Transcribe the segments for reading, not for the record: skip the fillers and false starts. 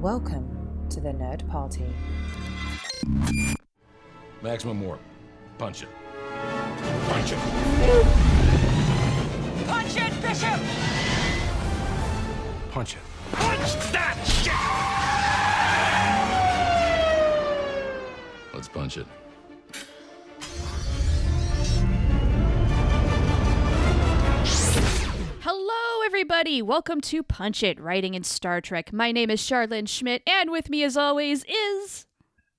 Welcome to the Nerd Party. Maximum warp. Punch it. Punch it. Punch it, Bishop! Punch it. Punch that shit! Let's punch it. Hello, everybody. Welcome to Punch It, Writing in Star Trek. My name is Charlene Schmidt, and with me, as always, is...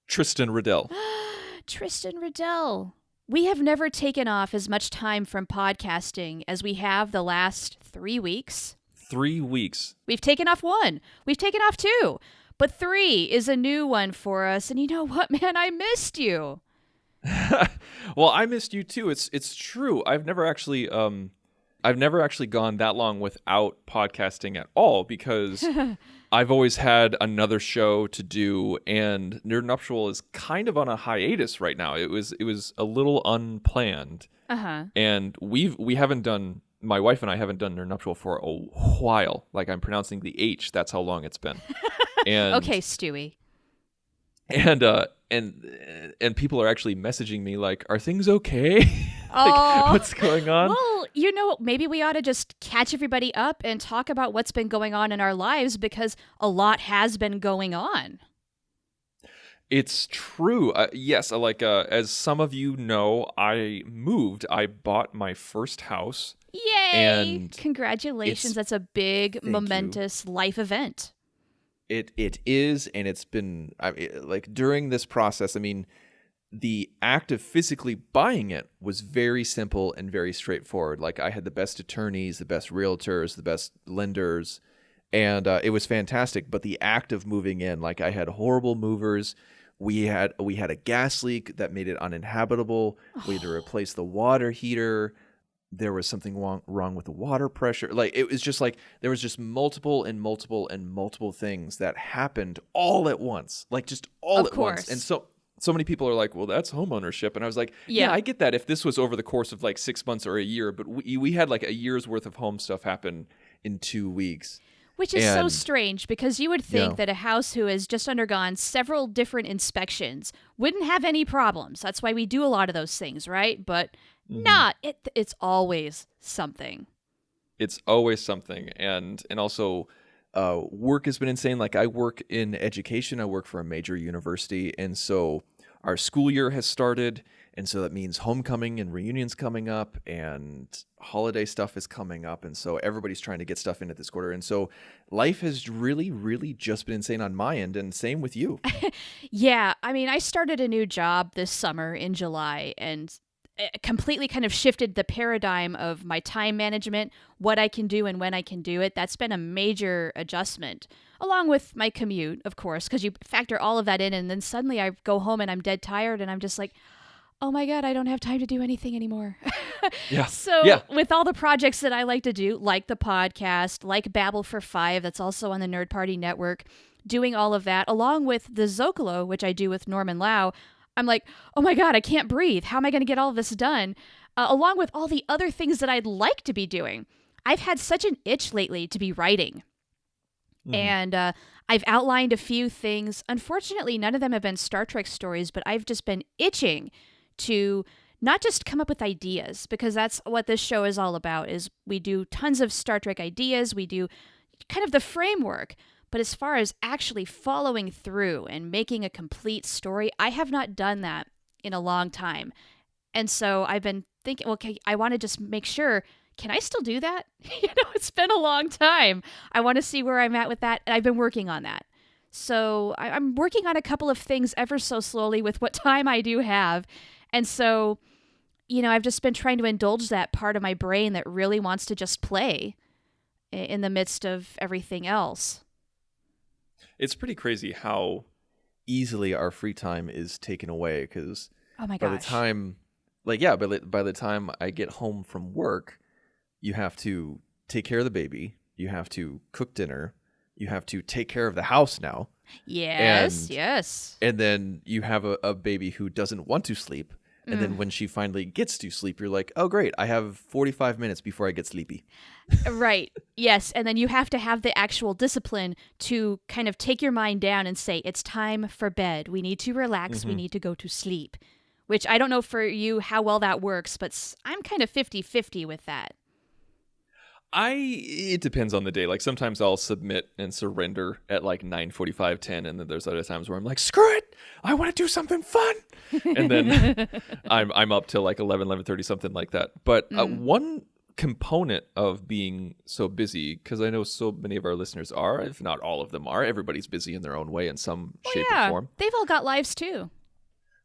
Tristan Riddell. Tristan Riddell. We have never taken off as much time from podcasting as we have the last 3 weeks. 3 weeks. We've taken off one. We've taken off two. But 3 is a new one for us. And you know what, man? I missed you. Well, I missed you too. It's true. I've never actually gone that long without podcasting at all because I've always had another show to do, and Nerd Nuptial is kind of on a hiatus right now. It was a little unplanned, and we haven't done. My wife and I haven't done Nerd Nuptial for a while. Like, I'm pronouncing the H. That's how long it's been. And, okay, Stewie. And people are actually messaging me like, "Are things okay? Oh, what's going on?" Well, you know, maybe we ought to just catch everybody up and talk about what's been going on in our lives because a lot has been going on. It's true. Yes, as some of you know, I moved. I bought my first house. Yay! And congratulations. That's a big, momentous life event. It is, and it's been during this process. I mean, the act of physically buying it was very simple and very straightforward. Like, I had the best attorneys, the best realtors, the best lenders, and it was fantastic. But the act of moving in, like, I had horrible movers. We had a gas leak that made it uninhabitable. We had to replace the water heater. There was something wrong with the water pressure. Like, it was just like there was just multiple things that happened all at once. Like, just all at once. And so many people are like, "Well, that's homeownership." And I was like, yeah, I get that if this was over the course of like 6 months or a year, but we had like a year's worth of home stuff happen in 2 weeks. Which is so strange because you would think that a house who has just undergone several different inspections wouldn't have any problems. That's why we do a lot of those things, right? But it's always something. It's always something. And also work has been insane. Like, I work in education. I work for a major university. And so our school year has started. And so that means homecoming and reunions coming up and holiday stuff is coming up. And so everybody's trying to get stuff in at this quarter. And so life has really, really just been insane on my end, and same with you. Yeah. I mean, I started a new job this summer in July, and it completely kind of shifted the paradigm of my time management, what I can do and when I can do it. That's been a major adjustment, along with my commute, of course, because you factor all of that in. And then suddenly I go home and I'm dead tired and I'm just like, oh my God, I don't have time to do anything anymore. With all the projects that I like to do, like the podcast, like Babble for 5, that's also on the Nerd Party Network, doing all of that, along with the Zocalo, which I do with Norman Lau, I'm like, oh my God, I can't breathe. How am I going to get all of this done? Along with all the other things that I'd like to be doing. I've had such an itch lately to be writing. And I've outlined a few things. Unfortunately, none of them have been Star Trek stories, but I've just been itching to not just come up with ideas, because that's what this show is all about, is we do tons of Star Trek ideas, we do kind of the framework, but as far as actually following through and making a complete story, I have not done that in a long time. And so I've been thinking, okay, I want to just make sure, can I still do that? It's been a long time. I want to see where I'm at with that, and I've been working on that. So I'm working on a couple of things ever so slowly with what time I do have. And so, I've just been trying to indulge that part of my brain that really wants to just play in the midst of everything else. It's pretty crazy how easily our free time is taken away, because by the time, by the time I get home from work, you have to take care of the baby, you have to cook dinner, you have to take care of the house now. Yes. And then you have a baby who doesn't want to sleep. And then when she finally gets to sleep, you're like, oh, great. I have 45 minutes before I get sleepy. Right. Yes. And then you have to have the actual discipline to kind of take your mind down and say, it's time for bed. We need to relax. We need to go to sleep. Which I don't know for you how well that works, but I'm kind of 50-50 with that. It depends on the day. Like sometimes I'll submit and surrender at like 9:45, 10, and then there's other times where I'm like, screw it, I want to do something fun, and then I'm up till like 11:30, something like that. But one component of being so busy, because I know so many of our listeners are, if not all of them are, everybody's busy in their own way in some shape or form. They've all got lives too.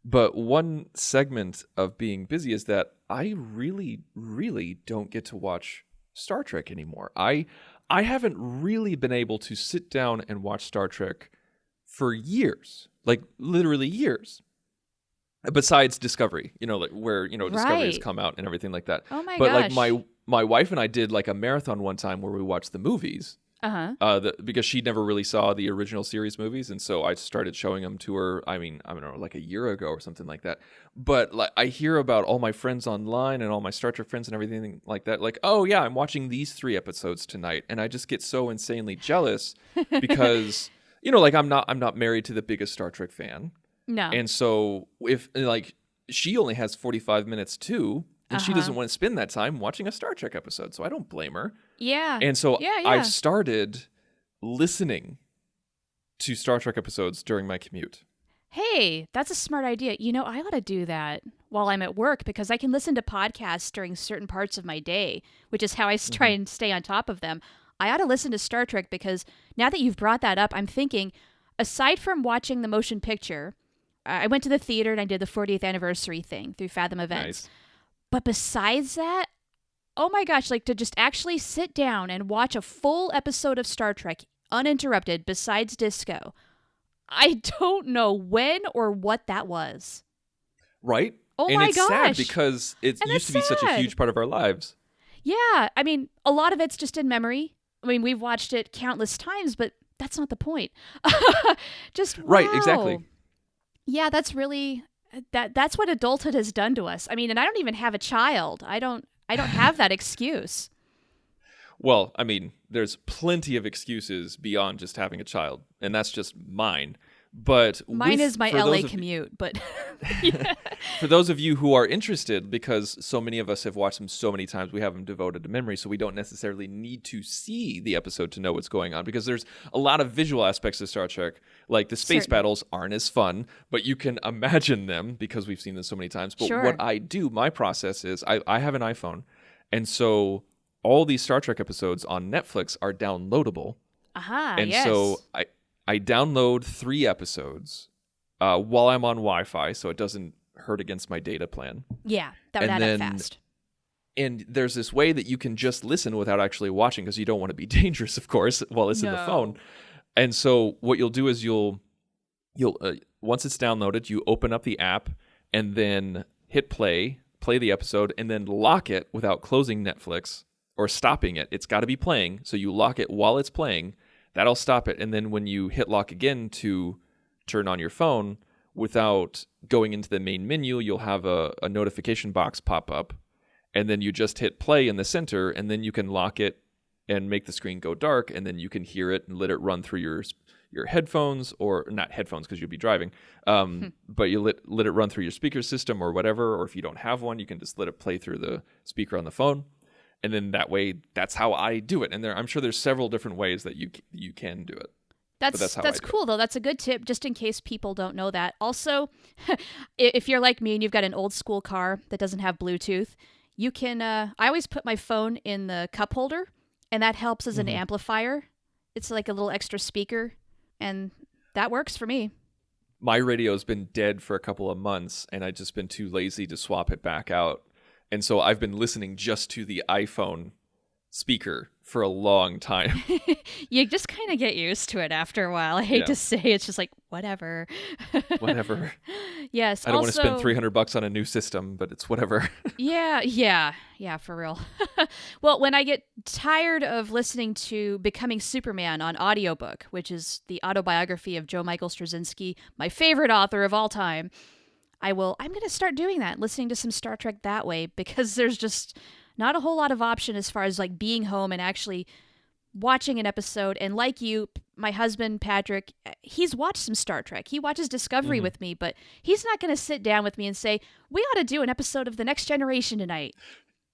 But one segment of being busy is that I really, really don't get to watch Star Trek anymore. I haven't really been able to sit down and watch Star Trek for years, like literally years. Besides Discovery, like where Discovery has come out and everything like that. Oh my gosh! But like my wife and I did like a marathon one time where we watched the movies. Because she never really saw the original series movies, and so I started showing them to her. I mean, I don't know, like a year ago or something like that. But like, I hear about all my friends online and all my Star Trek friends and everything like that. Like, oh yeah, I'm watching these 3 episodes tonight, and I just get so insanely jealous because like I'm not married to the biggest Star Trek fan. No, and so if like she only has 45 minutes too. And she doesn't want to spend that time watching a Star Trek episode, so I don't blame her. Yeah. And so I've started listening to Star Trek episodes during my commute. Hey, that's a smart idea. I ought to do that while I'm at work because I can listen to podcasts during certain parts of my day, which is how I try and stay on top of them. I ought to listen to Star Trek because now that you've brought that up, I'm thinking, aside from watching the motion picture, I went to the theater and I did the 40th anniversary thing through Fathom Events. Nice. But besides that, oh my gosh, like to just actually sit down and watch a full episode of Star Trek uninterrupted besides disco, I don't know when or what that was. Right? Oh and my it's gosh. sad because it used to be such a huge part of our lives. Yeah, I mean, a lot of it's just in memory. I mean, we've watched it countless times, but that's not the point. Just wow. Right, exactly. Yeah, that's really that's what adulthood has done to us. I mean, and I don't even have a child. I don't have that excuse. Well, I mean, there's plenty of excuses beyond just having a child, and that's just mine. But mine is my LA commute, but yeah. For those of you who are interested, because so many of us have watched them so many times, we have them devoted to memory, so we don't necessarily need to see the episode to know what's going on, because there's a lot of visual aspects of Star Trek. Like the space battles aren't as fun, but you can imagine them because we've seen them so many times. But what I do, my process is I have an iPhone, and so all these Star Trek episodes on Netflix are downloadable. And so I download 3 episodes while I'm on Wi-Fi, so it doesn't hurt against my data plan. Yeah, that would add up fast. And there's this way that you can just listen without actually watching, because you don't want to be dangerous, of course, while it's in the phone. And so what you'll do is you'll once it's downloaded, you open up the app and then hit play the episode, and then lock it without closing Netflix or stopping it. It's got to be playing, so you lock it while it's playing. That'll stop it. And then when you hit lock again to turn on your phone, without going into the main menu, you'll have a notification box pop up. And then you just hit play in the center, and then you can lock it and make the screen go dark, and then you can hear it and let it run through your headphones, or not headphones because you'll be driving, but you let it run through your speaker system or whatever. Or if you don't have one, you can just let it play through the speaker on the phone. And then that way, that's how I do it. And I'm sure there's several different ways that you can do it. That's cool, though. That's a good tip, just in case people don't know that. Also, if you're like me and you've got an old school car that doesn't have Bluetooth, you can, I always put my phone in the cup holder, and that helps as an amplifier. It's like a little extra speaker, and that works for me. My radio's been dead for a couple of months, and I've just been too lazy to swap it back out. And so I've been listening just to the iPhone speaker for a long time. You just kind of get used to it after a while. I hate to say it's just like, whatever. Whatever. Yes. I don't want to spend $300 on a new system, but it's whatever. Yeah, for real. Well, when I get tired of listening to Becoming Superman on audiobook, which is the autobiography of Joe Michael Straczynski, my favorite author of all time, I'm going to start doing that, listening to some Star Trek that way, because there's just not a whole lot of option as far as like being home and actually watching an episode. And like you, my husband, Patrick, he's watched some Star Trek. He watches Discovery with me, but he's not going to sit down with me and say, we ought to do an episode of The Next Generation tonight.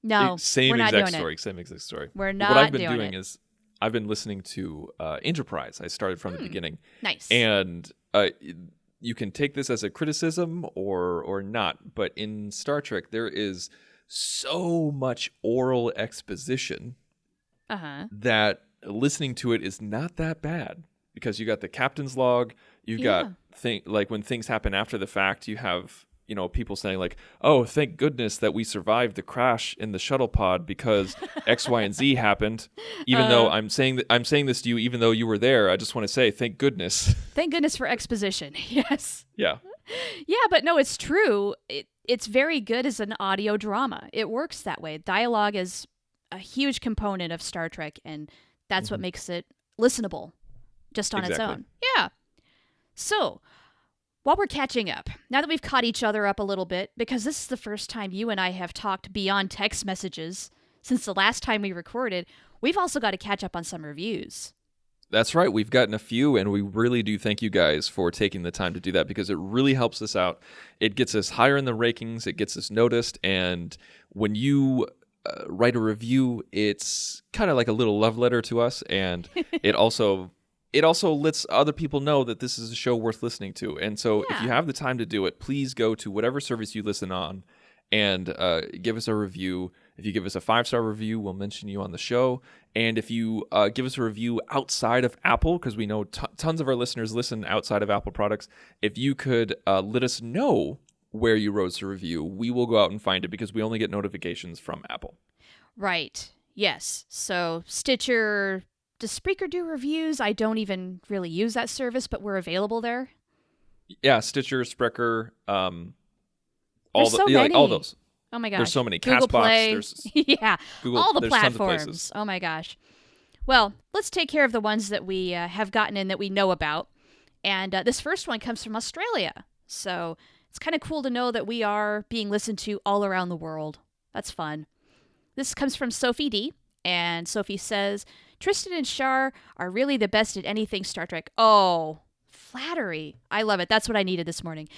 No, Same we're not exact doing story. it. Same exact story. We're not What I've been doing doing it. is I've been listening to Enterprise. I started from the beginning. Nice. And you can take this as a criticism or not, but in Star Trek there is so much oral exposition that listening to it is not that bad, because you got the captain's log, you got like when things happen after the fact, you have people saying like, oh, thank goodness that we survived the crash in the shuttle pod because X, Y, and Z happened. Even though I'm saying this to you, even though you were there, I just want to say thank goodness. Thank goodness for exposition. Yes. Yeah. Yeah, but no, it's true. It's very good as an audio drama. It works that way. Dialogue is a huge component of Star Trek, and that's what makes it listenable just on its own. Yeah. So, while we're catching up, now that we've caught each other up a little bit, because this is the first time you and I have talked beyond text messages since the last time we recorded, we've also got to catch up on some reviews. That's right. We've gotten a few, and we really do thank you guys for taking the time to do that, because it really helps us out. It gets us higher in the rankings. It gets us noticed. And when you write a review, it's kind of like a little love letter to us. And it also lets other people know that this is a show worth listening to. And so if you have the time to do it, please go to whatever service you listen on and give us a review. If you give us a 5-star review, we'll mention you on the show. And if you give us a review outside of Apple, because we know tons of our listeners listen outside of Apple products, if you could let us know where you wrote the review, we will go out and find it, because we only get notifications from Apple. Right. Yes. So Stitcher, does Spreaker do reviews? I don't even really use that service, but we're available there. Yeah, Stitcher, Spreaker, There's so many. all those. Oh my gosh. There's so many. Google Castbox, Play. there's Google, all the there's tons of platforms. places. Oh my gosh. Well, let's take care of the ones that we have gotten in that we know about. And this first one comes from Australia. So it's kind of cool to know that we are being listened to all around the world. That's fun. This comes from Sophie D. And Sophie says, Tristan and Shar are really the best at anything Star Trek. Oh, flattery. I love it. That's what I needed this morning.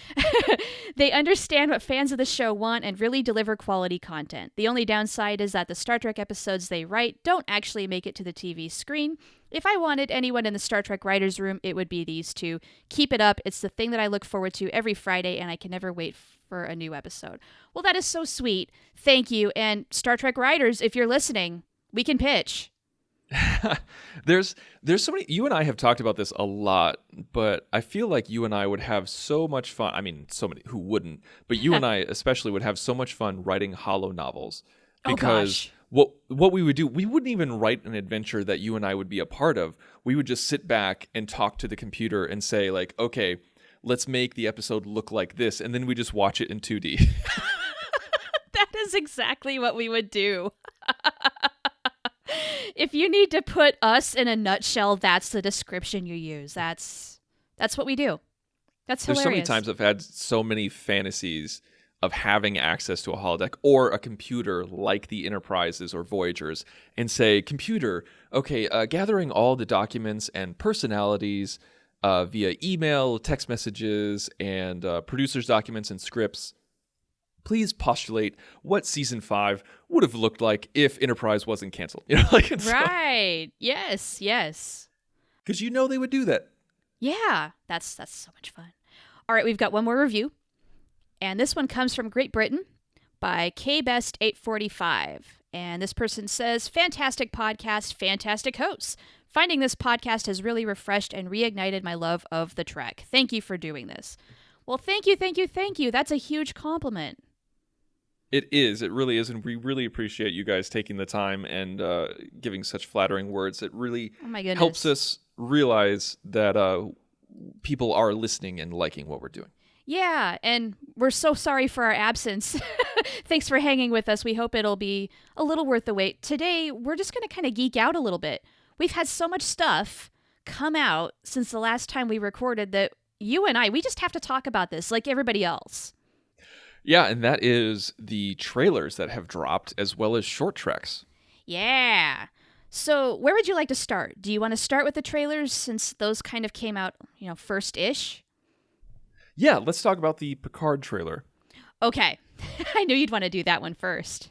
They understand what fans of the show want and really deliver quality content. The only downside is that the Star Trek episodes they write don't actually make it to the TV screen. If I wanted anyone in the Star Trek writers' room, it would be these two. Keep it up. It's the thing that I look forward to every Friday, and I can never wait for a new episode. Well, that is so sweet. Thank you. And Star Trek writers, if you're listening, we can pitch. There's so many. You and I have talked about this a lot, but I feel like you and I would have so much fun. I mean, so many who wouldn't, but you and I especially would have so much fun writing holo novels, because what we would do, we wouldn't even write an adventure that you and I would be a part of. We would just sit back and talk to the computer and say like, okay, let's make the episode look like this, and then we just watch it in 2D. That is exactly what we would do. If you need to put us in a nutshell, that's the description you use. That's what we do. That's hilarious. There's so many times I've had so many fantasies of having access to a holodeck or a computer like the Enterprises or Voyagers, and say, computer, okay, gathering all the documents and personalities via email, text messages, and producers' documents and scripts. Please postulate what season 5 would have looked like if Enterprise wasn't canceled. Right. Yes. Because they would do that. Yeah. That's so much fun. All right, we've got one more review. And this one comes from Great Britain by KBest845. And this person says, fantastic podcast, fantastic hosts. Finding this podcast has really refreshed and reignited my love of the Trek. Thank you for doing this. Well, thank you. That's a huge compliment. It is. It really is. And we really appreciate you guys taking the time and giving such flattering words. It really helps us realize that people are listening and liking what we're doing. Yeah, and we're so sorry for our absence. Thanks for hanging with us. We hope it'll be a little worth the wait. Today, we're just going to kind of geek out a little bit. We've had so much stuff come out since the last time we recorded that you and I, we just have to talk about this like everybody else. Yeah, and that is the trailers that have dropped as well as short treks. Yeah. So, where would you like to start? Do you want to start with the trailers since those kind of came out, first-ish? Yeah, let's talk about the Picard trailer. Okay. I knew you'd want to do that one first.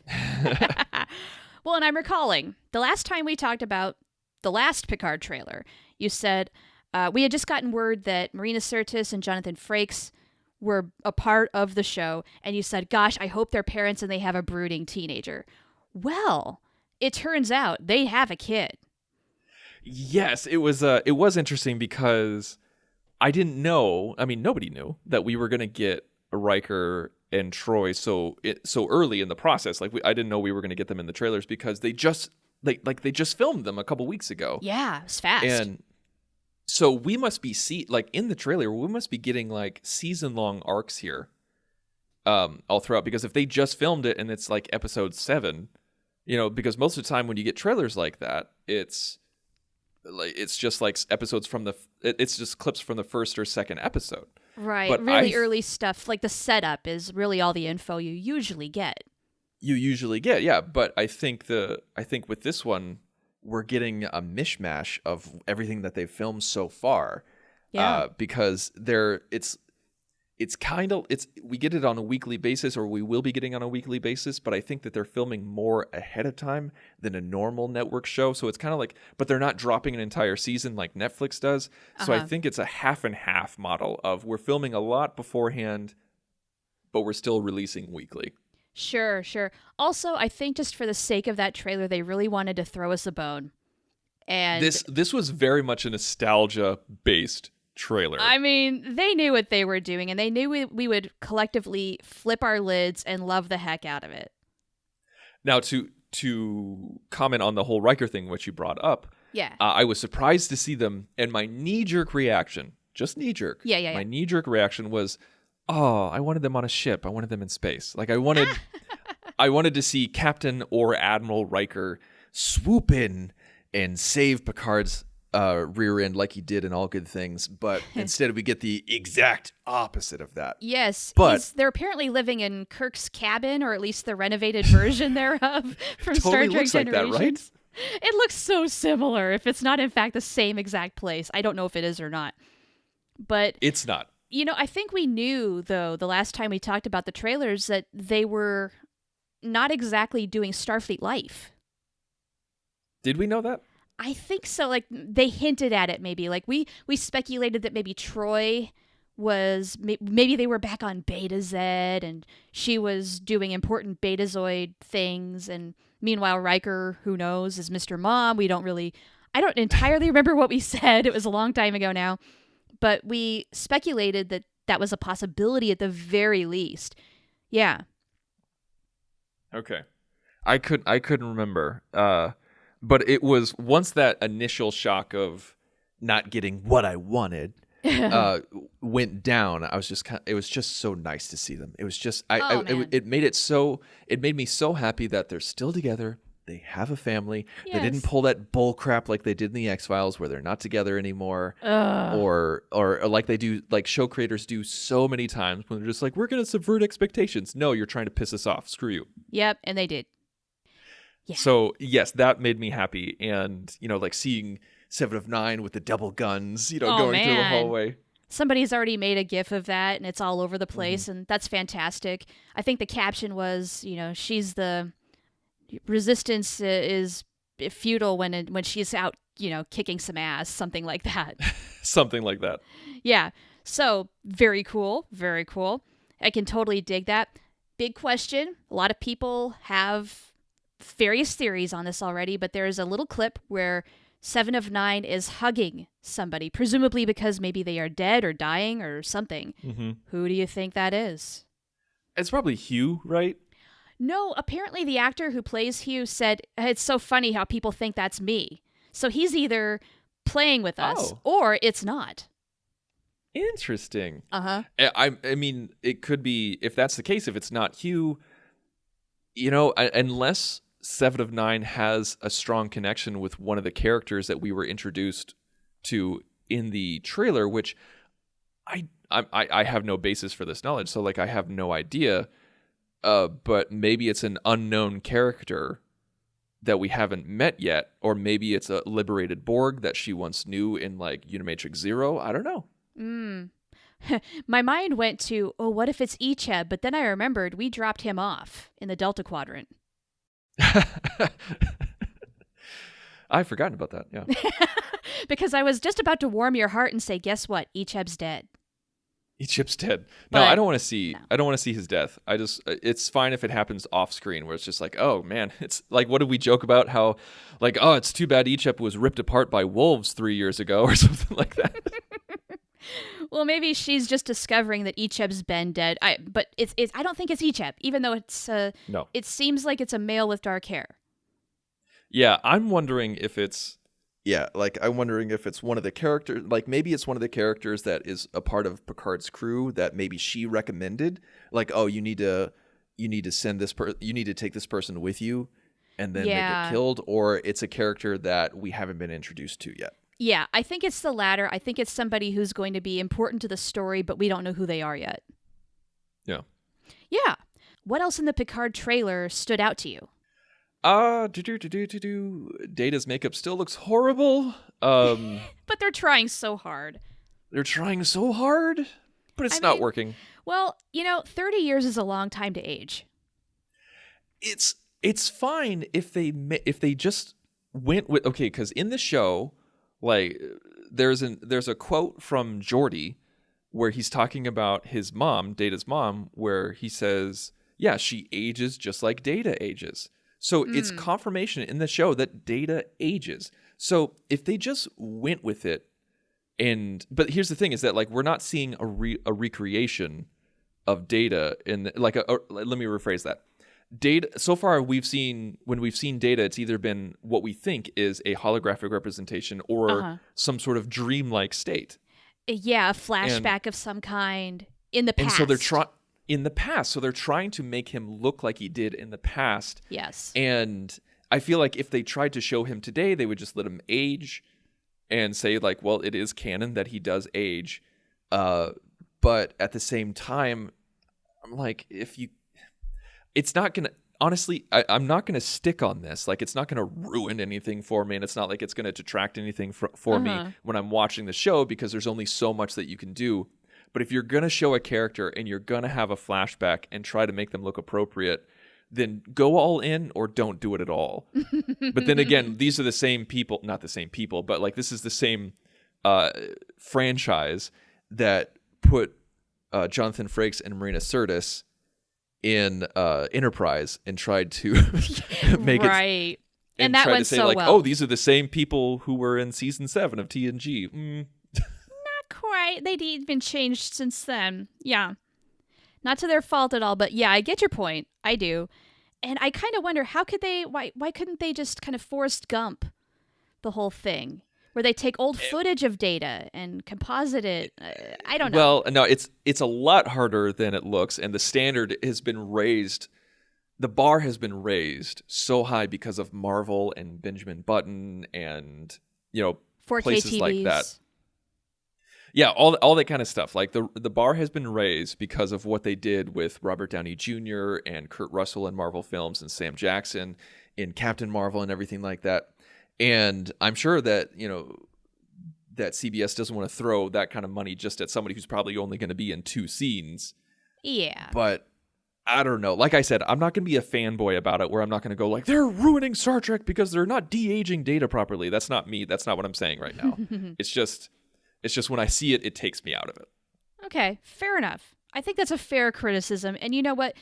Well, and I'm recalling the last time we talked about the last Picard trailer, you said we had just gotten word that Marina Sirtis and Jonathan Frakes were a part of the show, and you said, gosh, I hope they're parents and they have a brooding teenager. Well, it turns out they have a kid. Yes, it was interesting because I didn't know, nobody knew that we were going to get Riker and Troy so early in the process. I didn't know we were going to get them in the trailers because they just filmed them a couple weeks ago. Yeah, it's fast. And so we must be in the trailer, we must be getting season-long arcs here all throughout, because if they just filmed it and it's episode 7, because most of the time when you get trailers like that, it's just episodes from it's just clips from the first or second episode. Right. But really early stuff. The setup is really all the info you usually get. Yeah. But I think with this one, we're getting a mishmash of everything that they've filmed so far. Yeah. Because we get it on a weekly basis, or we will be getting on a weekly basis, but I think that they're filming more ahead of time than a normal network show. So it's kind of but they're not dropping an entire season like Netflix does. So I think it's a half and half model of we're filming a lot beforehand, but we're still releasing weekly. Sure. Also, I think just for the sake of that trailer, they really wanted to throw us a bone. And this was very much a nostalgia-based trailer. They knew what they were doing, and they knew we would collectively flip our lids and love the heck out of it. Now, to comment on the whole Riker thing, which you brought up, yeah, I was surprised to see them, and my knee-jerk reaction, just knee-jerk, my knee-jerk reaction was, oh, I wanted them on a ship. I wanted them in space. I wanted to see Captain or Admiral Riker swoop in and save Picard's rear end like he did in All Good Things, but instead we get the exact opposite of that. Yes, but they're apparently living in Kirk's cabin, or at least the renovated version thereof from Star Trek looks Generations. Like that, right? It looks so similar. If it's not in fact the same exact place, I don't know if it is or not. But it's not. I think we knew, though, the last time we talked about the trailers, that they were not exactly doing Starfleet life. Did we know that? I think so. They hinted at it, maybe. We speculated that maybe Troy was, maybe they were back on Beta Z, and she was doing important Betazoid things, and meanwhile Riker, who knows, is Mr. Mom. I don't entirely remember what we said. It was a long time ago now. But we speculated that was a possibility at the very least. Yeah. Okay. I couldn't remember. But it was once that initial shock of not getting what I wanted went down. I was just it was just so nice to see them. It was just it made me so happy that they're still together. They have a family. Yes. They didn't pull that bull crap like they did in the X-Files where they're not together anymore. Or like they do, like show creators do so many times when they're just we're going to subvert expectations. No, you're trying to piss us off. Screw you. Yep, and they did. Yeah. So, yes, that made me happy. And, seeing 7 of 9 with the double guns, going through the hallway. Somebody's already made a GIF of that, and it's all over the place, and that's fantastic. I think the caption was, she's the resistance is futile when she's out, kicking some ass, something like that. Something like that. Yeah. So, very cool. Very cool. I can totally dig that. Big question. A lot of people have various theories on this already, but there is a little clip where 7 of 9 is hugging somebody, presumably because maybe they are dead or dying or something. Mm-hmm. Who do you think that is? It's probably Hugh, right? No, apparently the actor who plays Hugh said, it's so funny how people think that's me. So he's either playing with us or it's not. Interesting. Uh-huh. I mean, it could be, if that's the case, if it's not Hugh, unless 7 of 9 has a strong connection with one of the characters that we were introduced to in the trailer, which I have no basis for this knowledge, so I have no idea. but maybe it's an unknown character that we haven't met yet, or maybe it's a liberated Borg that she once knew in like Unimatrix Zero. I don't know. My mind went to, oh, what if it's Icheb? But then I remembered we dropped him off in the Delta Quadrant. I've forgotten about that. Yeah. Because I was just about to warm your heart and say, guess what? Icheb's dead. Icheb's dead. But No, I don't want to see. no. I don't want to see his death. It's fine if it happens off screen, where it's just like, oh man, it's like, what did we joke about? How, like, oh, it's too bad Icheb was ripped apart by wolves 3 years ago, or something like that. Well, maybe she's just discovering that Icheb's been dead. But I don't think it's Icheb, even though it's No. It seems like it's a male with dark hair. Yeah, I'm wondering if it's. Yeah, like I'm wondering if it's one of the characters. Like maybe it's one of the characters that is a part of Picard's crew that maybe she recommended. Like, oh, you need to send this you need to take this person with you, and then they get killed. Or it's a character that we haven't been introduced to yet. Yeah, I think it's the latter. I think it's somebody who's going to be important to the story, but we don't know who they are yet. Yeah. Yeah. What else in the Picard trailer stood out to you? Data's makeup still looks horrible. But they're trying so hard. They're trying so hard, but it's not working. Well, 30 years is a long time to age. It's fine if they just went with, okay, because in the show, like there's a quote from Geordi where he's talking about his mom, Data's mom, where he says, yeah, she ages just like Data ages. So it's confirmation in the show that Data ages. So if they just went with it, but here's the thing is that like we're not seeing a recreation of Data in let me rephrase that. Data so far when we've seen Data, it's either been what we think is a holographic representation or some sort of dreamlike state. Yeah, a flashback of some kind in the past. And so they're trying to make him look like he did in the past. Yes. And I feel like if they tried to show him today, they would just let him age and say like, well, it is canon that he does age. But at the same time, I'm like, it's not going to, honestly, I'm not going to stick on this. Like, it's not going to ruin anything for me. And it's not like it's going to detract anything for me when I'm watching the show, because there's only so much that you can do. But if you're going to show a character and you're going to have a flashback and try to make them look appropriate, then go all in or don't do it at all. But then again, these are the same people, not the same people, but like this is the same franchise that put Jonathan Frakes and Marina Sirtis in Enterprise and tried to make it right. And that went so well. Oh, these are the same people who were in season 7 of TNG. Quite. They'd even changed since then. Yeah. Not to their fault at all, but yeah, I get your point. I do. And I kind of wonder why couldn't they just kind of Forrest Gump the whole thing? Where they take old footage of Data and composite it. I don't know. Well, no, it's a lot harder than it looks, and the standard has been raised. The bar has been raised so high because of Marvel and Benjamin Button and 4K places TVs. like that. Yeah, all that kind of stuff. Like the bar has been raised because of what they did with Robert Downey Jr. and Kurt Russell in Marvel films and Sam Jackson in Captain Marvel and everything like that. And I'm sure that, that CBS doesn't want to throw that kind of money just at somebody who's probably only going to be in 2 scenes. Yeah. But I don't know. Like I said, I'm not going to be a fanboy about it where I'm not going to go like, they're ruining Star Trek because they're not de-aging Data properly. That's not me. That's not what I'm saying right now. It's just when I see it, it takes me out of it. Okay, fair enough. I think that's a fair criticism. And you know what?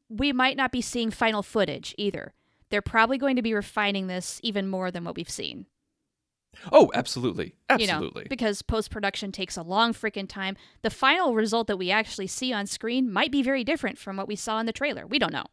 We might not be seeing final footage either. They're probably going to be refining this even more than what we've seen. Oh, absolutely. Absolutely. Because post-production takes a long freaking time. The final result that we actually see on screen might be very different from what we saw in the trailer. We don't know.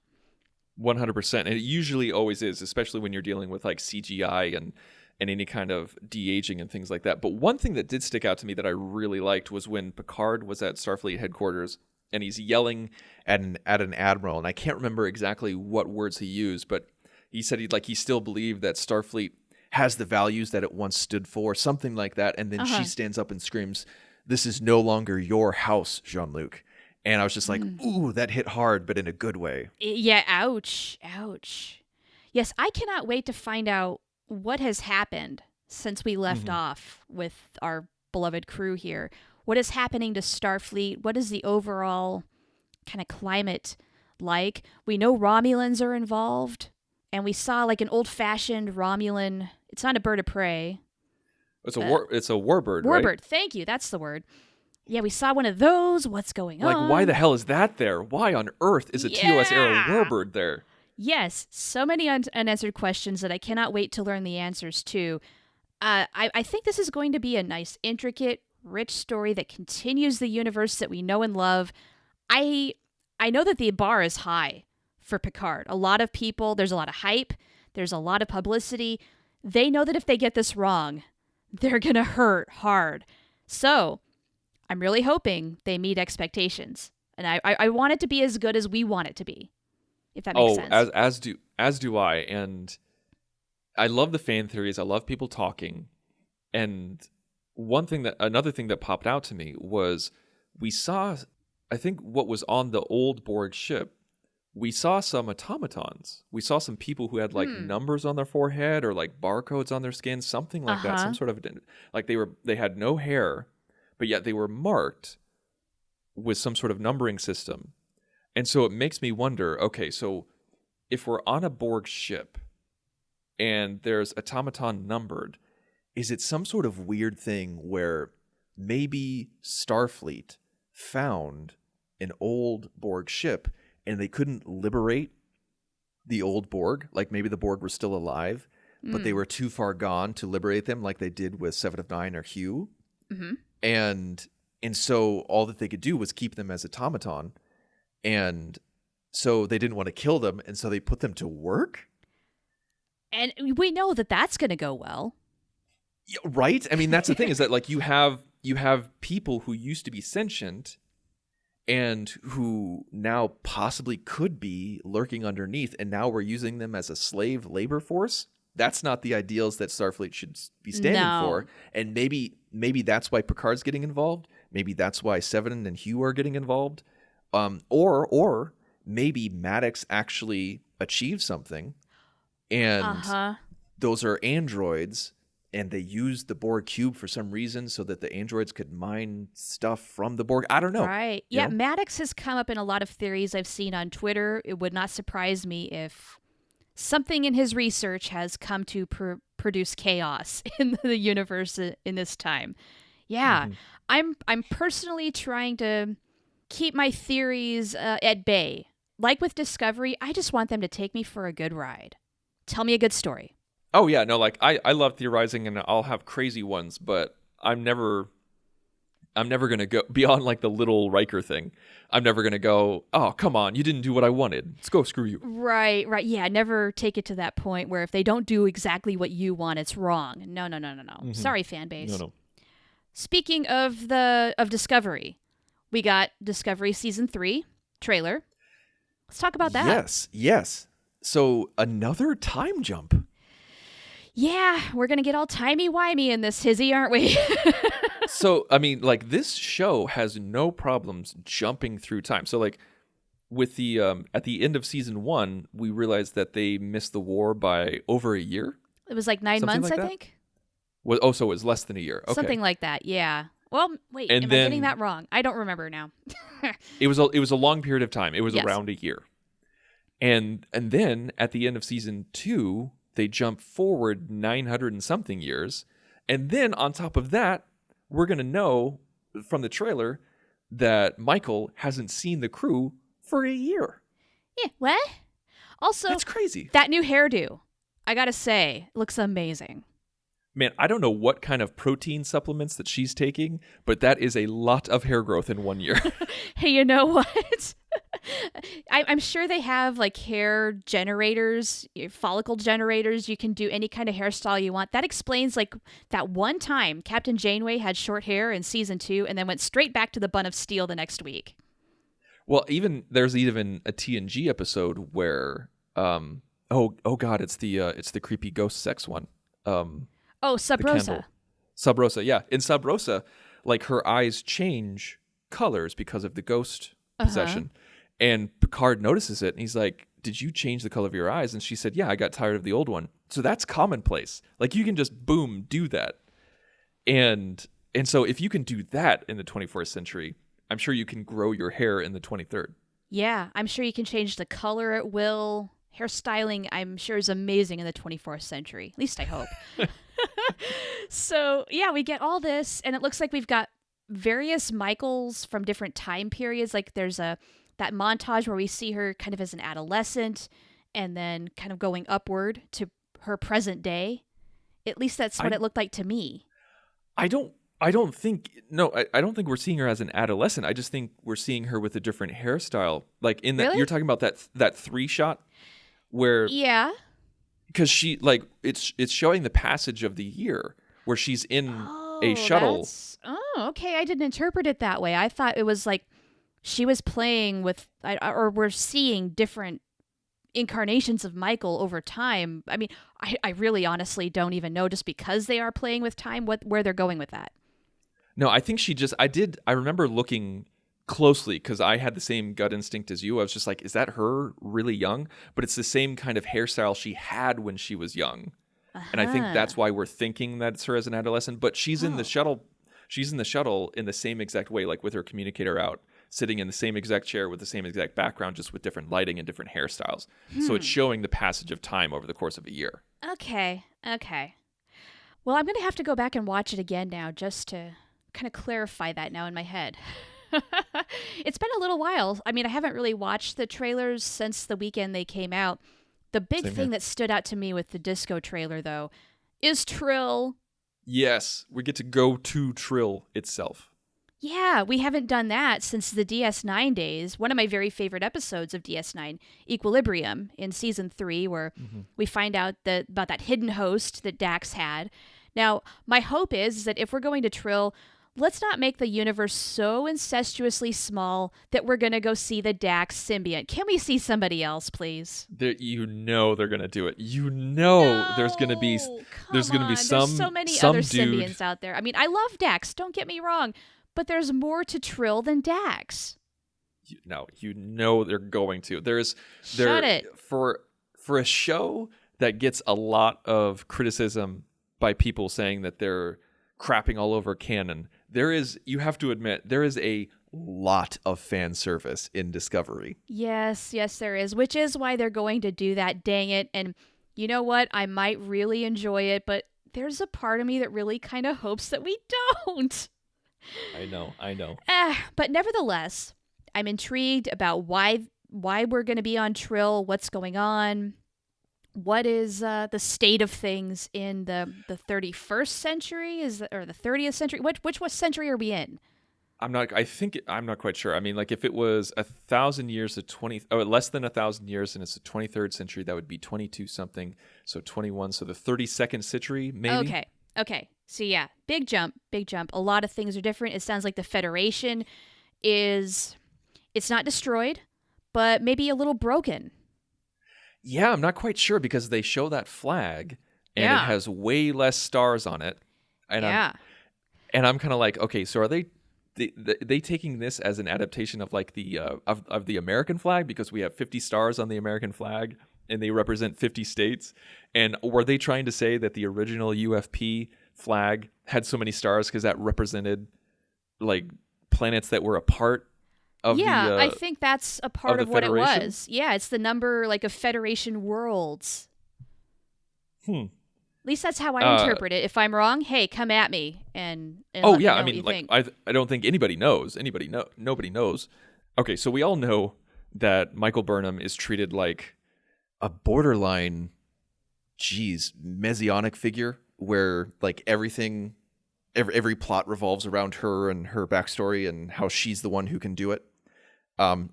100%. And it usually always is, especially when you're dealing with like CGI and any kind of de-aging and things like that. But one thing that did stick out to me that I really liked was when Picard was at Starfleet headquarters and he's yelling at an admiral. And I can't remember exactly what words he used, but he said he still believed that Starfleet has the values that it once stood for, something like that. And then she stands up and screams, "This is no longer your house, Jean-Luc." And I was just like, ooh, that hit hard, but in a good way. Yeah, ouch. Ouch. Yes, I cannot wait to find out what has happened since we left off with our beloved crew here. What is happening to Starfleet? What is the overall kind of climate like? We know Romulans are involved, and we saw like an old-fashioned Romulan. It's not a bird of prey. It's a warbird, right? Warbird, thank you. That's the word. Yeah, we saw one of those. What's going on? Like, why the hell is that there? Why on earth is a TOS era warbird there? Yes, so many unanswered questions that I cannot wait to learn the answers to. I think this is going to be a nice, intricate, rich story that continues the universe that we know and love. I know that the bar is high for Picard. A lot of people, there's a lot of hype, there's a lot of publicity. They know that if they get this wrong, they're going to hurt hard. So, I'm really hoping they meet expectations. And I want it to be as good as we want it to be, if that makes sense. As do I. And I love the fan theories. I love people talking. And another thing that popped out to me was we saw, I think what was on the old Borg ship, we saw some automatons. We saw some people who had like numbers on their forehead or like barcodes on their skin, something like that. Some sort of, like they had no hair, but yet they were marked with some sort of numbering system. And so it makes me wonder, okay, so if we're on a Borg ship and there's automaton numbered, is it some sort of weird thing where maybe Starfleet found an old Borg ship and they couldn't liberate the old Borg? Like maybe the Borg were still alive, but they were too far gone to liberate them like they did with Seven of Nine or Hugh. Mm-hmm. And so all that they could do was keep them as automaton. And so they didn't want to kill them, and so they put them to work? And we know that that's going to go well. Yeah, right? I mean, that's the thing, is that like you have people who used to be sentient and who now possibly could be lurking underneath, and now we're using them as a slave labor force. That's not the ideals that Starfleet should be standing for. And maybe that's why Picard's getting involved. Maybe that's why Seven and Hugh are getting involved. Or maybe Maddox actually achieved something, and those are androids, and they used the Borg cube for some reason so that the androids could mine stuff from the Borg. I don't know. Right. Yeah, Maddox has come up in a lot of theories I've seen on Twitter. It would not surprise me if something in his research has come to produce chaos in the universe in this time. Yeah, I'm personally trying to keep my theories at bay. Like with Discovery, I just want them to take me for a good ride. Tell me a good story. Oh, yeah. No, like, I love theorizing, and I'll have crazy ones, but I'm never going to go beyond, like, the little Riker thing. I'm never going to go, oh, come on, you didn't do what I wanted. Let's go, screw you. Right. Yeah, never take it to that point where if they don't do exactly what you want, it's wrong. No. Mm-hmm. Sorry, fan base. No. Speaking of Discovery, we got Discovery Season 3 trailer. Let's talk about that. Yes. So another time jump. Yeah, we're going to get all timey-wimey in this hizzy, aren't we? So, I mean, like, this show has no problems jumping through time. So, like, with the at the end of season 1, we realized that they missed the war by over a year. It was like 9 months, like I think. So it was less than a year. Okay. Something like that, yeah. Well, wait, am I getting that wrong? I don't remember now. It was a long period of time. It was around a year. And then at the end of season 2, they jump forward 900 and something years. And then on top of that, we're going to know from the trailer that Michael hasn't seen the crew for a year. Yeah, what? Also, that's crazy. That new hairdo, I got to say, looks amazing. Man, I don't know what kind of protein supplements that she's taking, but that is a lot of hair growth in 1 year. Hey, you know what? I'm sure they have like hair generators, follicle generators. You can do any kind of hairstyle you want. That explains like that one time Captain Janeway had short hair in season 2 and then went straight back to the bun of steel the next week. Well, there's even a TNG episode where, oh God, it's the creepy ghost sex one. Sub Rosa. Sub Rosa, yeah. In Sub Rosa, like her eyes change colors because of the ghost possession. And Picard notices it, and he's like, did you change the color of your eyes? And she said, yeah, I got tired of the old one. So that's commonplace. Like, you can just, boom, do that. And so if you can do that in the 21st century, I'm sure you can grow your hair in the 23rd. Yeah, I'm sure you can change the color at will. Hairstyling, I'm sure, is amazing in the 24th century. At least I hope. So, yeah, we get all this, and it looks like we've got various Michaels from different time periods. Like, there's that montage where we see her kind of as an adolescent and then kind of going upward to her present day. At least that's what it looked like to me. I don't think we're seeing her as an adolescent. I just think we're seeing her with a different hairstyle. Like, in that, really? You're talking about that 3 shot where, yeah, because she, like, it's showing the passage of the year where she's in a shuttle. Okay. I didn't interpret it that way. I thought it was like she was playing with, or we're seeing different incarnations of Michael over time. I mean, I really honestly don't even know, just because they are playing with time, where they're going with that. No, I think I remember looking closely because I had the same gut instinct as you. I was just like, is that her really young? But it's the same kind of hairstyle she had when she was young. And I think that's why we're thinking that it's her as an adolescent. But she's in the shuttle. She's in the shuttle in the same exact way, like with her communicator out, sitting in the same exact chair with the same exact background, just with different lighting and different hairstyles. So it's showing the passage of time over the course of a year. Okay. Well, I'm going to have to go back and watch it again now, just to kind of clarify that now in my head. It's been a little while. I mean, I haven't really watched the trailers since the weekend they came out. The big thing that stood out to me with the Disco trailer, though, is Trill. Yes, we get to go to Trill itself. Yeah, we haven't done that since the DS9 days. One of my very favorite episodes of DS9, Equilibrium, in Season 3, where we find out about that hidden host that Dax had. Now, my hope is that if we're going to Trill, let's not make the universe so incestuously small that we're going to go see the Dax symbiont. Can we see somebody else, please? They're going to do it. There's going to be some There's so many other symbionts out there. I mean, I love Dax, don't get me wrong, but there's more to Trill than Dax. They're going to. Shut it. For a show that gets a lot of criticism by people saying that they're crapping all over canon, you have to admit, there is a lot of fan service in Discovery. Yes, there is, which is why they're going to do that, dang it. And you know what? I might really enjoy it, but there's a part of me that really kind of hopes that we don't. I know. But nevertheless, I'm intrigued about why we're going to be on Trill, what's going on, what is the state of things in the 31st century, or the 30th century? Which century are we in? I'm not quite sure. I mean, like, if it was 1,000 years to less than 1,000 years, and it's the 23rd century, that would be 22 something. So 21. So the 32nd century, maybe. Okay. So yeah, big jump. A lot of things are different. It sounds like the Federation it's not destroyed, but maybe a little broken. Yeah, I'm not quite sure, because they show that flag and it has way less stars on it. And I'm kind of like, okay, so are they taking this as an adaptation of like the of the American flag, because we have 50 stars on the American flag and they represent 50 states? And were they trying to say that the original UFP flag had so many stars because that represented like planets that were a part of I think that's a part of what it Federation? was. Yeah, it's the number like of Federation worlds. At least that's how I interpret it. If I'm wrong, hey, come at me and let me know what you think. I don't think anybody knows. Nobody knows. Okay, so we all know that Michael Burnham is treated like a borderline, messianic figure, where like everything, every plot revolves around her and her backstory and how she's the one who can do it.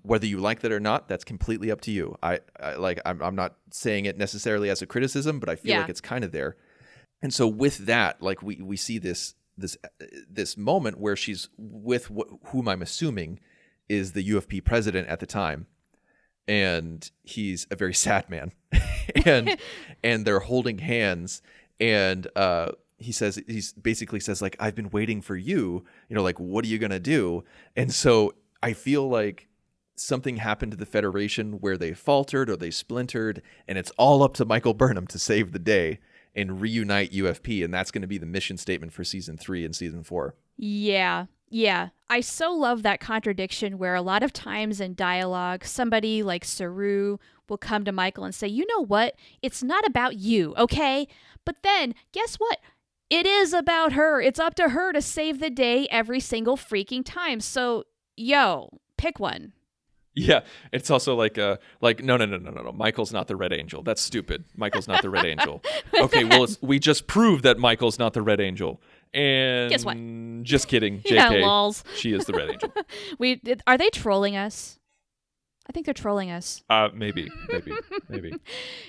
Whether you like that or not, that's completely up to you. I'm not saying it necessarily as a criticism, but I feel like it's kind of there. And so with that, like we see this moment where she's with whom I'm assuming is the UFP president at the time, and he's a very sad man, and they're holding hands, and he basically says like, I've been waiting for you, like, what are you gonna do? And so I feel like something happened to the Federation where they faltered or they splintered, and it's all up to Michael Burnham to save the day and reunite UFP, and that's going to be the mission statement for season 3 and season 4. Yeah. I so love that contradiction where a lot of times in dialogue, somebody like Saru will come to Michael and say, you know what? It's not about you, okay? But then, guess what? It is about her. It's up to her to save the day every single freaking time. So, pick one. Yeah, it's also like no. Michael's not the Red Angel. That's stupid. Michael's not the Red Angel. Okay, well, we just proved that Michael's not the Red Angel. And guess what? Just kidding, JK. Yeah, lols. She is the Red Angel. Are they trolling us? I think they're trolling us. Maybe.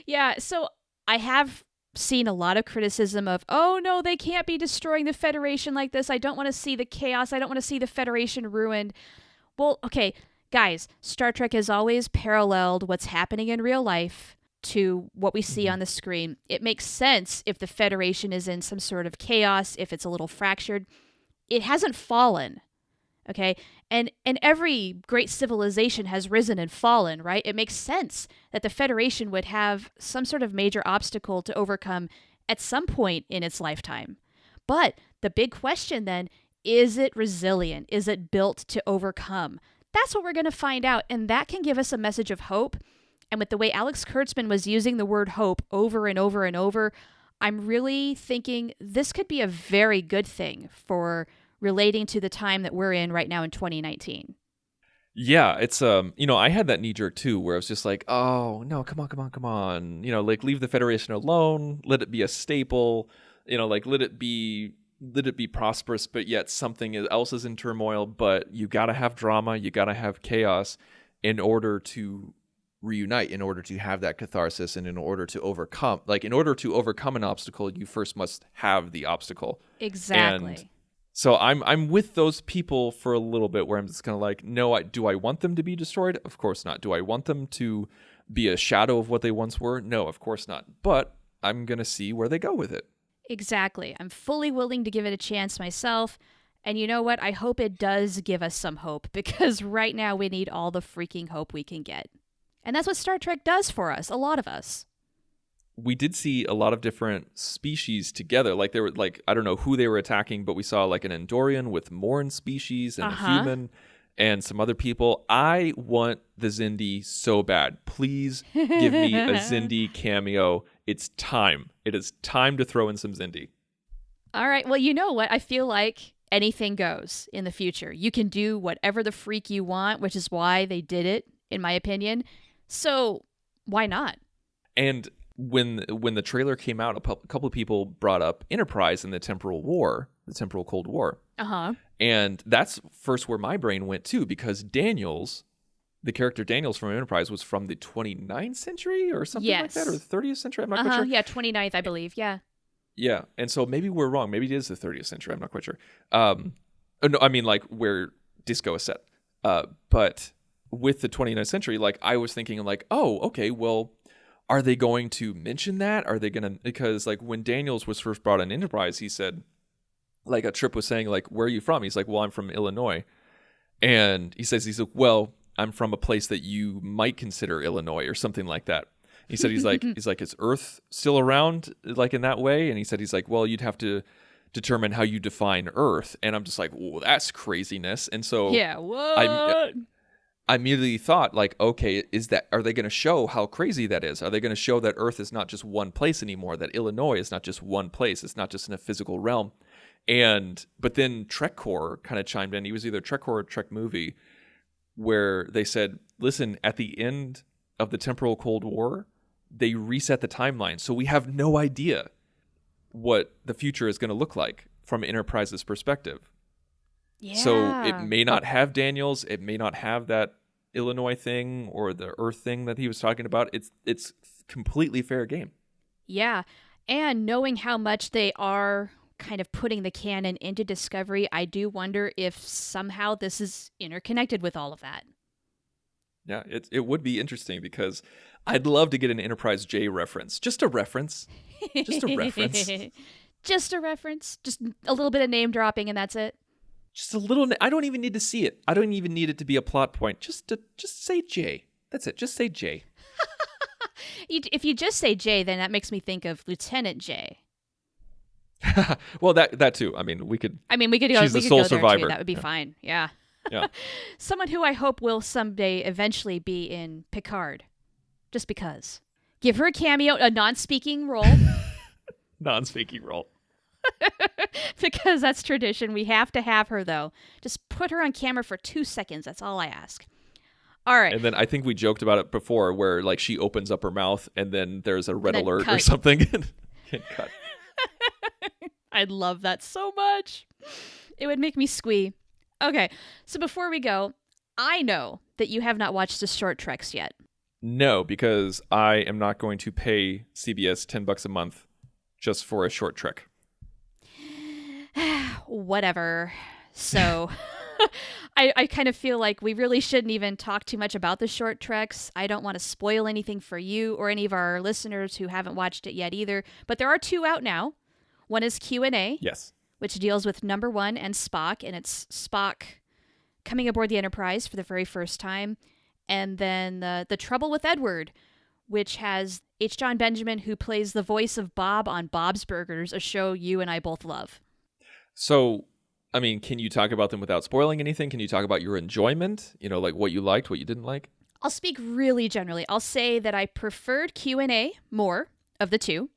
Yeah, so I have seen a lot of criticism of, oh no, they can't be destroying the Federation like this. I don't want to see the chaos. I don't want to see the Federation ruined. Well, okay, guys, Star Trek has always paralleled what's happening in real life to what we see on the screen. It makes sense if the Federation is in some sort of chaos, if it's a little fractured. It hasn't fallen, okay? And every great civilization has risen and fallen, right? It makes sense that the Federation would have some sort of major obstacle to overcome at some point in its lifetime. But the big question then, is it resilient? Is it built to overcome? That's what we're going to find out, and that can give us a message of hope. And with the way Alex Kurtzman was using the word hope over and over and over, I'm really thinking this could be a very good thing for relating to the time that we're in right now in 2019. Yeah, it's I had that knee jerk too, where I was just like, oh no, come on, like leave the Federation alone, let it be a staple, like let it be prosperous, but yet something else is in turmoil. But you gotta have drama, you gotta have chaos in order to reunite, in order to have that catharsis, and in order to overcome an obstacle, you first must have the obstacle. Exactly. And so I'm with those people for a little bit, where I'm just kind of like, no, do I want them to be destroyed? Of course not. Do I want them to be a shadow of what they once were? No, of course not. But I'm going to see where they go with it. Exactly. I'm fully willing to give it a chance myself. And you know what? I hope it does give us some hope, because right now we need all the freaking hope we can get. And that's what Star Trek does for us, a lot of us. We did see a lot of different species together. Like they were I don't know who they were attacking, but we saw like an Andorian with Morn species and a human and some other people. I want the Xindi so bad. Please give me a Xindi cameo. It's time. It is time to throw in some Xindi. All right. Well, you know what? I feel like anything goes in the future. You can do whatever the freak you want, which is why they did it, in my opinion. So why not? And when the trailer came out, a couple of people brought up Enterprise in the Temporal Cold War. And that's first where my brain went too, because Daniels, the character Daniels from Enterprise, was from the 29th century or something like that, or the 30th century. I'm not quite sure. Yeah, 29th, I believe. Yeah. Yeah, and so maybe we're wrong. Maybe it is the 30th century. I'm not quite sure. No, I mean like where Disco is set. But with the 29th century, like I was thinking like, oh, okay, well, are they going to mention that? Are they going to, because like when Daniels was first brought on Enterprise, he said, like a Trip was saying, like, where are you from? He's like, well, I'm from Illinois. And he's like, well, I'm from a place that you might consider Illinois or something like that. He said, he's like, is Earth still around like in that way? And he's like, well, you'd have to determine how you define Earth. And I'm just like, well, that's craziness. And so yeah, what? I immediately thought, like, okay, are they going to show how crazy that is? Are they going to show that Earth is not just one place anymore, that Illinois is not just one place, it's not just in a physical realm? But then TrekCore kind of chimed in. He was either TrekCore or Trek Movie, where they said, listen, at the end of the Temporal Cold War, they reset the timeline. So we have no idea what the future is going to look like from Enterprise's perspective. Yeah. So it may not have Daniels. It may not have that Illinois thing or the Earth thing that he was talking about. It's completely fair game. Yeah. And knowing how much they are kind of putting the canon into Discovery, I do wonder if somehow this is interconnected with all of that. Yeah, it would be interesting, because I'd love to get an Enterprise J reference. Just a reference. Just a reference. Just a reference. Just a little bit of name dropping and that's it. Just a little. I don't even need to see it. I don't even need it to be a plot point. Just say J. That's it. Just say J. If you just say J, then that makes me think of Lieutenant J. Well, that too. I mean, we could. Go. She's We the could sole go there survivor. too. That would be fine. Yeah. Yeah. Someone who I hope will someday eventually be in Picard, just because. Give her a cameo, a non-speaking role. Non-speaking role. Because that's tradition. We have to have her, though. Just put her on camera for 2 seconds. That's all I ask. All right. And then I think we joked about it before where like she opens up her mouth and then there's a red then alert cut. or something. And cut. I'd love that so much. It would make me squee. Okay. So before we go, I know that you have not watched the short treks yet. No, because I am not going to pay CBS $10 a month just for a short trek. Whatever. So I kind of feel like we really shouldn't even talk too much about the short treks. I don't want to spoil anything for you or any of our listeners who haven't watched it yet either. But there are 2 out now. One is Q&A, Yes. which deals with number 1 and Spock, and it's Spock coming aboard the Enterprise for the very first time. And then the Trouble with Edward, which has H. John Benjamin, who plays the voice of Bob on Bob's Burgers, a show you and I both love. So, I mean, can you talk about them without spoiling anything? Can you talk about your enjoyment? You know, like what you liked, what you didn't like? I'll speak really generally. I'll say that I preferred Q&A more of the 2.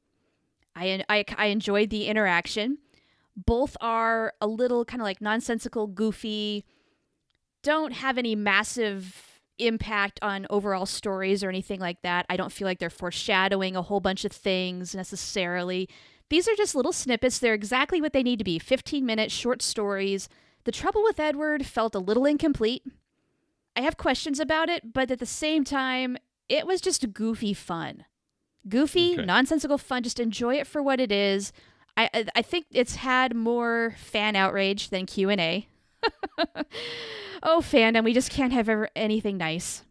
I enjoyed the interaction. Both are a little kind of like nonsensical, goofy, don't have any massive impact on overall stories or anything like that. I don't feel like they're foreshadowing a whole bunch of things necessarily. These are just little snippets. They're exactly what they need to be. 15-minute short stories. The Trouble with Edward felt a little incomplete. I have questions about it, but at the same time, it was just goofy fun. Goofy, Okay. nonsensical fun. Just enjoy it for what it is. I think it's had more fan outrage than Q&A. Oh, fandom, we just can't have anything nice.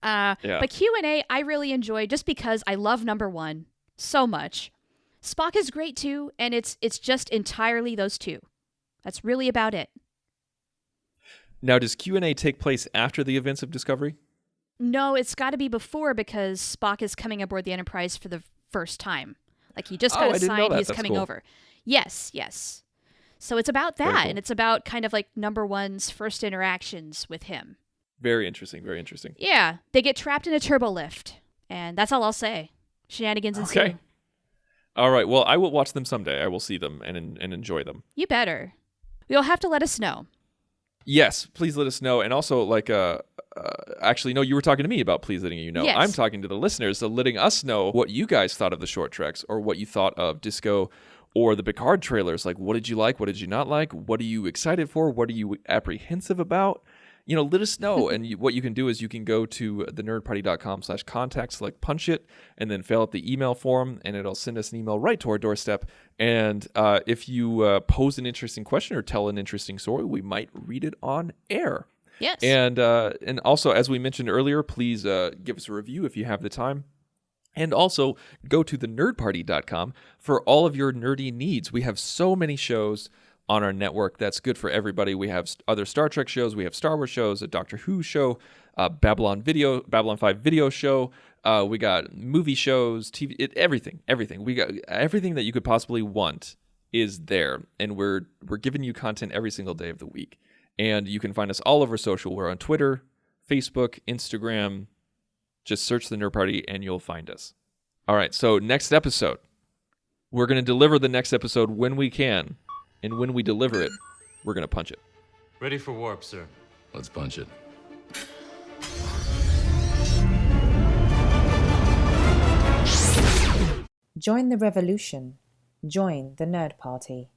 Yeah. But Q&A, I really enjoy just because I love number 1 so much. Spock is great too, and it's just entirely those 2. That's really about it. Now, does Q&A take place after the events of Discovery? No, it's got to be before because Spock is coming aboard the Enterprise for the first time. Like he just Oh, got I didn't know assigned, that. he's That's coming cool. over. Yes. So it's about Very that, cool. and it's about kind of like number 1's first interactions with him. Very interesting, very interesting. Yeah, they get trapped in a turbo lift, and that's all I'll say. Shenanigans ensue. Okay. All right, well, I will watch them someday. I will see them and enjoy them. You better. You'll have to let us know. Yes, please let us know. And also, like, actually, no, you were talking to me about please letting you know. Yes. I'm talking to the listeners, so letting us know what you guys thought of the short treks or what you thought of Disco or the Picard trailers. Like, what did you like? What did you not like? What are you excited for? What are you apprehensive about? You know, let us know. And what you can do is you can go to thenerdparty.com/contact, select punch it, and then fill out the email form, and it'll send us an email right to our doorstep. And if you pose an interesting question or tell an interesting story, we might read it on air. Yes. And also, as we mentioned earlier, please give us a review if you have the time. And also, go to thenerdparty.com for all of your nerdy needs. We have so many shows on our network that's good for everybody. We have other Star Trek shows. We have Star Wars shows, a Doctor Who show, Babylon 5 video show. We got movie shows, TV, everything. We got everything that you could possibly want is there. And we're giving you content every single day of the week. And you can find us all over social. We're on Twitter, Facebook, Instagram. Just search the Nerd Party and you'll find us. All right, so next episode. We're going to deliver the next episode when we can. And when we deliver it, we're going to punch it. Ready for warp, sir. Let's punch it. Join the revolution. Join the Nerd Party.